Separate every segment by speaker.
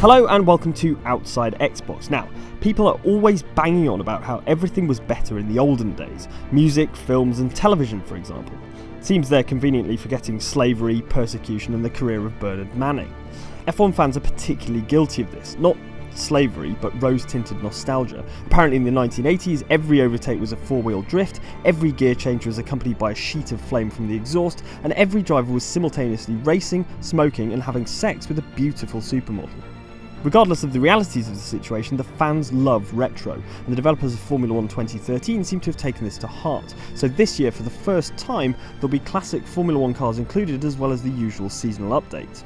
Speaker 1: Hello and welcome to Outside Xbox. Now, people are always banging on about how everything was better in the olden days. Music, films and television, for example. Seems they're conveniently forgetting slavery, persecution and the career of Bernard Manning. F1 fans are particularly guilty of this, not slavery but rose-tinted nostalgia. Apparently in the 1980s, every overtake was a four-wheel drift, every gear change was accompanied by a sheet of flame from the exhaust, and every driver was simultaneously racing, smoking and having sex with a beautiful supermodel. Regardless of the realities of the situation, the fans love retro, and the developers of Formula 1 2013 seem to have taken this to heart. So this year, for the first time, there'll be classic Formula 1 cars included, as well as the usual seasonal update.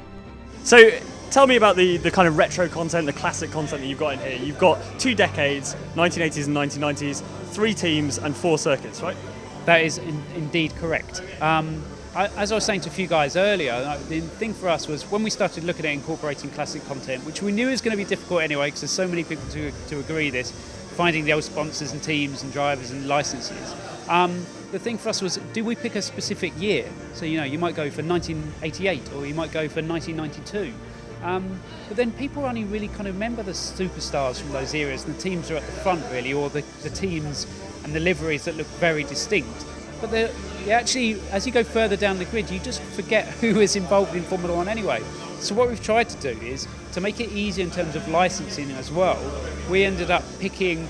Speaker 2: So tell me about the kind of retro content, the classic content that you've got in here. You've got 2 decades, 1980s and 1990s, 3 teams and 4 circuits, right?
Speaker 3: That is indeed correct. As I was saying to a few guys earlier, the thing for us was when we started looking at incorporating classic content, which we knew was going to be difficult anyway because there's so many people to agree this, finding the old sponsors and teams and drivers and licenses. The thing for us was, do we pick a specific year? So, you might go for 1988 or you might go for 1992. But then people only really kind of remember the superstars from those eras, and the teams are at the front really, or the teams and the liveries that look very distinct. But actually, as you go further down the grid, you just forget who is involved in Formula 1 anyway. So what we've tried to do is, to make it easy in terms of licensing as well, we ended up picking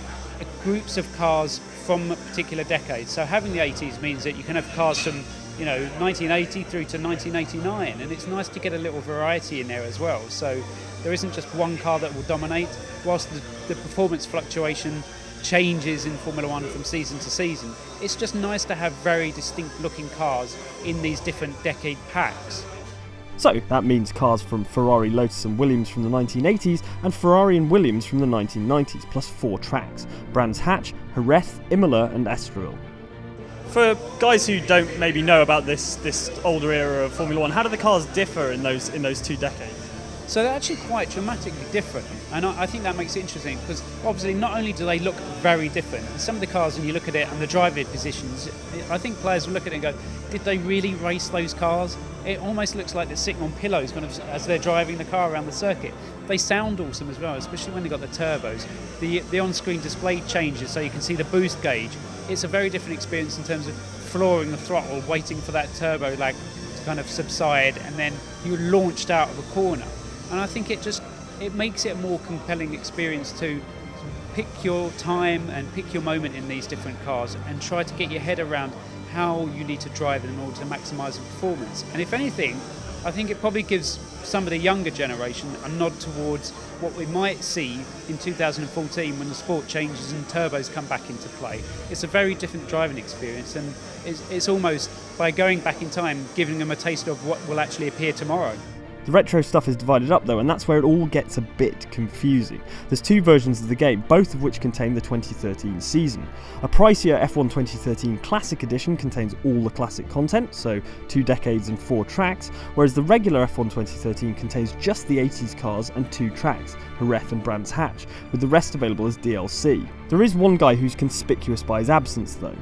Speaker 3: groups of cars from particular decades. So having the 80s means that you can have cars from 1980 through to 1989, and it's nice to get a little variety in there as well. So there isn't just one car that will dominate, whilst the performance fluctuation changes in Formula 1 from season to season. It's just nice to have very distinct looking cars in these different decade packs.
Speaker 1: So that means cars from Ferrari, Lotus and Williams from the 1980s and Ferrari and Williams from the 1990s, plus 4 tracks: Brands Hatch, Jerez, Imola and Estoril.
Speaker 2: For guys who don't maybe know about this older era of Formula 1, how do the cars differ in those 2 decades?
Speaker 3: So they're actually quite dramatically different, and I think that makes it interesting because obviously not only do they look very different, some of the cars, when you look at it and the driving positions, I think players will look at it and go, did they really race those cars? It almost looks like they're sitting on pillows kind of as they're driving the car around the circuit. They sound awesome as well, especially when they've got the turbos. The on-screen display changes so you can see the boost gauge. It's a very different experience in terms of flooring the throttle, waiting for that turbo lag to kind of subside, and then you're launched out of a corner. And I think it makes it a more compelling experience to pick your time and pick your moment in these different cars and try to get your head around how you need to drive in order to maximise the performance. And if anything, I think it probably gives some of the younger generation a nod towards what we might see in 2014 when the sport changes and turbos come back into play. It's a very different driving experience, and it's almost, by going back in time, giving them a taste of what will actually appear tomorrow.
Speaker 1: The retro stuff is divided up though, and that's where it all gets a bit confusing. There's 2 versions of the game, both of which contain the 2013 season. A pricier F1 2013 Classic Edition contains all the classic content, so 2 decades and 4 tracks, whereas the regular F1 2013 contains just the 80s cars and 2 tracks, Jerez and Brands Hatch, with the rest available as DLC. There is one guy who's conspicuous by his absence though.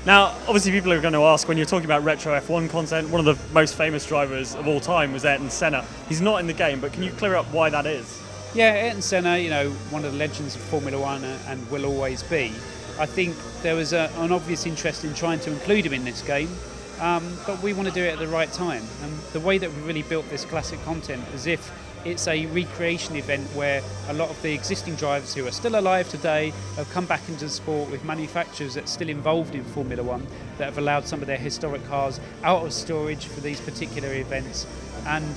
Speaker 2: Now, obviously people are going to ask, when you're talking about retro F1 content, one of the most famous drivers of all time was Ayrton Senna. He's not in the game, but can you clear up why that is?
Speaker 3: Yeah, Ayrton Senna, one of the legends of Formula 1 and will always be. I think there was an obvious interest in trying to include him in this game, but we want to do it at the right time. And the way that we really built this classic content is if it's a recreation event where a lot of the existing drivers who are still alive today have come back into the sport with manufacturers that are still involved in Formula 1 that have allowed some of their historic cars out of storage for these particular events. And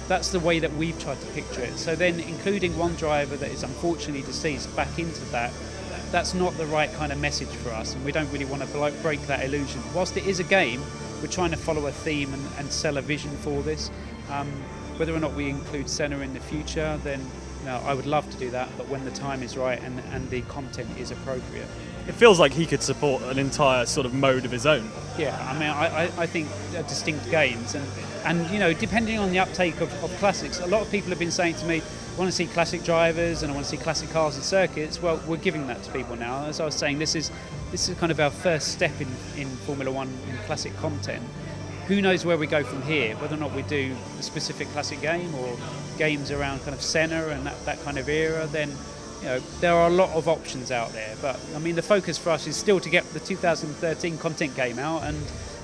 Speaker 3: that's the way that we've tried to picture it. So then including one driver that is unfortunately deceased back into that's not the right kind of message for us, and we don't really want to break that illusion. Whilst it is a game, we're trying to follow a theme and sell a vision for this. Whether or not we include Senna in the future, then I would love to do that, but when the time is right and the content is appropriate.
Speaker 2: It feels like he could support an entire sort of mode of his own.
Speaker 3: Yeah, I think distinct games, and depending on the uptake of classics, a lot of people have been saying to me, I want to see classic drivers and I want to see classic cars and circuits. Well, we're giving that to people now. As I was saying, this is kind of our first step in Formula 1 in classic content. who knows where we go from here, whether or not we do a specific classic game or games around kind of Senna and that kind of era, then there are a lot of options out there. But I mean, the focus for us is still to get the 2013 content game out, and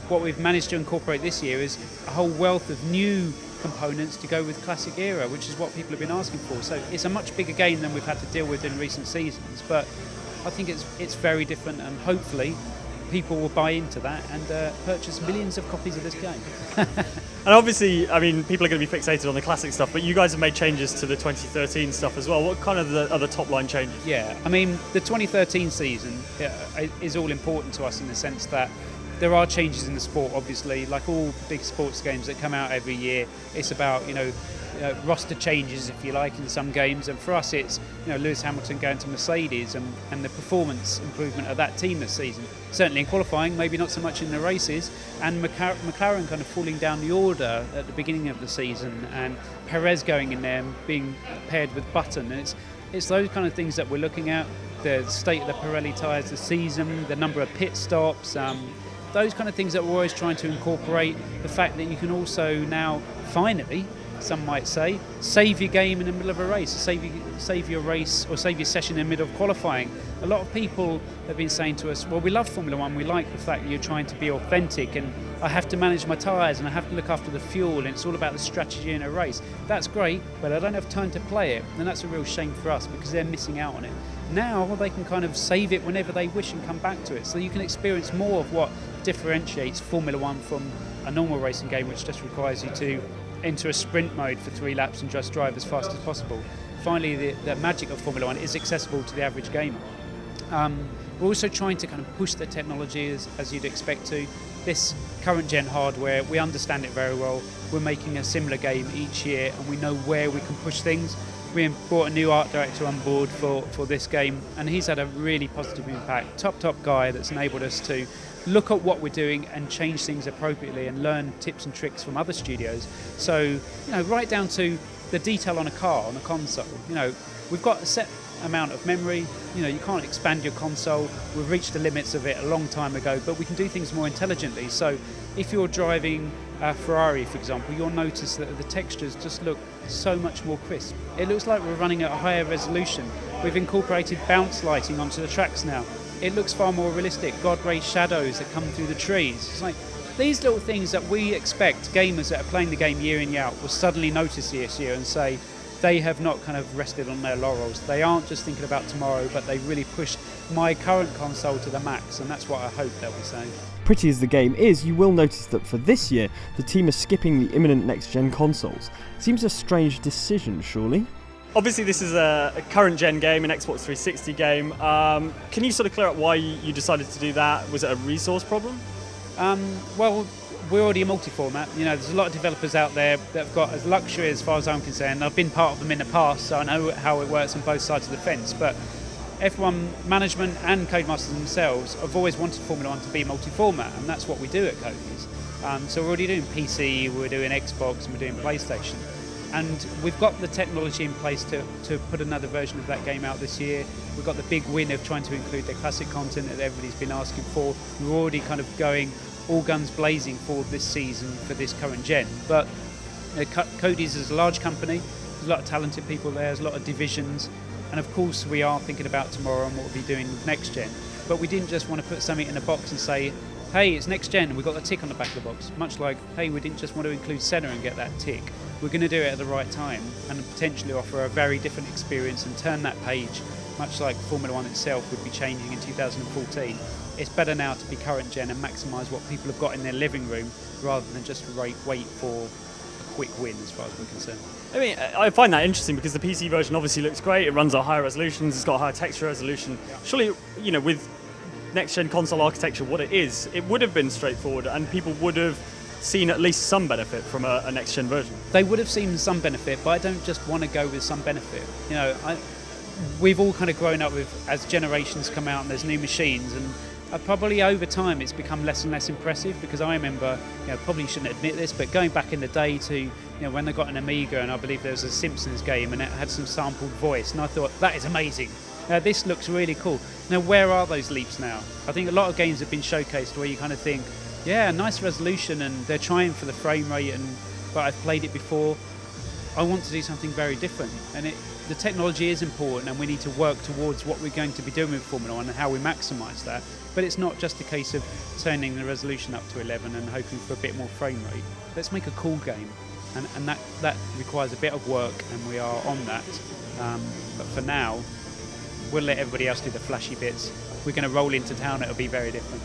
Speaker 3: what we've managed to incorporate this year is a whole wealth of new components to go with classic era, which is what people have been asking for. So it's a much bigger game than we've had to deal with in recent seasons, but I think it's very different, and hopefully people will buy into that and purchase millions of copies of this game.
Speaker 2: And obviously, I mean, people are going to be fixated on the classic stuff, but you guys have made changes to the 2013 stuff as well. What kind of the other top line changes?
Speaker 3: Yeah, I mean, the 2013 season is all important to us in the sense that there are changes in the sport, obviously. Like all big sports games that come out every year, it's about, roster changes, if you like, in some games. And for us, it's, Lewis Hamilton going to Mercedes and the performance improvement of that team this season. Certainly in qualifying, maybe not so much in the races. And McLaren kind of falling down the order at the beginning of the season, and Perez going in there and being paired with Button. And it's those kind of things that we're looking at. The state of the Pirelli tyres this season, the number of pit stops, those kind of things that we're always trying to incorporate. The fact that you can also now, finally, some might say, save your game in the middle of a race, save your race or save your session in the middle of qualifying. A lot of people have been saying to us, well, we love Formula One, we like the fact that you're trying to be authentic, and I have to manage my tyres and I have to look after the fuel, and it's all about the strategy in a race. That's great, but I don't have time to play it, and that's a real shame for us because they're missing out on it. Now they can kind of save it whenever they wish and come back to it, so you can experience more of what differentiates Formula One from a normal racing game, which just requires you to enter a sprint mode for 3 laps and just drive as fast as possible. Finally, the magic of Formula One is accessible to the average gamer. We're also trying to kind of push the technology as you'd expect to. This current gen hardware, we understand it very well. We're making a similar game each year, and we know where we can push things. We brought a new art director on board for this game, and he's had a really positive impact. Top guy that's enabled us to look at what we're doing and change things appropriately and learn tips and tricks from other studios. So, right down to the detail on a car, on a console. We've got a set amount of memory. You can't expand your console. We've reached the limits of it a long time ago, but we can do things more intelligently. So if you're driving a Ferrari, for example, you'll notice that the textures just look so much more crisp. It looks like we're running at a higher resolution. We've incorporated bounce lighting onto the tracks now. It looks far more realistic. God ray shadows that come through the trees. It's like these little things that we expect gamers that are playing the game year in, year out will suddenly notice this year and say they have not kind of rested on their laurels. They aren't just thinking about tomorrow, but they really pushed my current console to the max, and that's what I hope they'll be saying.
Speaker 1: Pretty as the game is, you will notice that for this year, the team is skipping the imminent next-gen consoles. Seems a strange decision, surely?
Speaker 2: Obviously, this is a current-gen game, an Xbox 360 game. Can you sort of clear up why you decided to do that? Was it a resource problem?
Speaker 3: Well, we're already a multi-format. There's a lot of developers out there that have got as luxury, as far as I'm concerned. I've been part of them in the past, so I know how it works on both sides of the fence. But F1 management and Codemasters themselves have always wanted Formula 1 to be multi-format, and that's what we do at Codemasters. So we're already doing PC, we're doing Xbox, and we're doing PlayStation. And we've got the technology in place to put another version of that game out this year. We've got the big win of trying to include the classic content that everybody's been asking for. We're already kind of going all guns blazing for this season, for this current gen. But Cody's is a large company, there's a lot of talented people there, there's a lot of divisions, and of course we are thinking about tomorrow and what we'll be doing with next gen. But we didn't just want to put something in a box and say, hey, it's next gen, and we've got the tick on the back of the box. Much like, hey, we didn't just want to include Senna and get that tick. We're going to do it at the right time and potentially offer a very different experience and turn that page, much like Formula 1 itself would be changing in 2014. It's better now to be current gen and maximise what people have got in their living room rather than just wait for a quick win, as far as we're concerned.
Speaker 2: I mean, I find that interesting because the PC version obviously looks great. It runs at higher resolutions. It's got a higher texture resolution. Yeah. Surely, with next-gen console architecture, what it is, it would have been straightforward and people would have seen at least some benefit from a next-gen version.
Speaker 3: They would have seen some benefit, but I don't just want to go with some benefit. We've all kind of grown up with, as generations come out and there's new machines, and probably over time it's become less and less impressive, because I remember, probably shouldn't admit this, but going back in the day to, when they got an Amiga, and I believe there was a Simpsons game and it had some sampled voice, and I thought, that is amazing. This looks really cool. Now, where are those leaps now? I think a lot of games have been showcased where you kind of think, Yeah, nice resolution, and they're trying for the frame rate, but I've played it before. I want to do something very different, and the technology is important, and we need to work towards what we're going to be doing with Formula 1 and how we maximise that. But it's not just a case of turning the resolution up to 11 and hoping for a bit more frame rate. Let's make a cool game, and that requires a bit of work, and we are on that. But for now, we'll let everybody else do the flashy bits. We're going to roll into town, it'll be very different.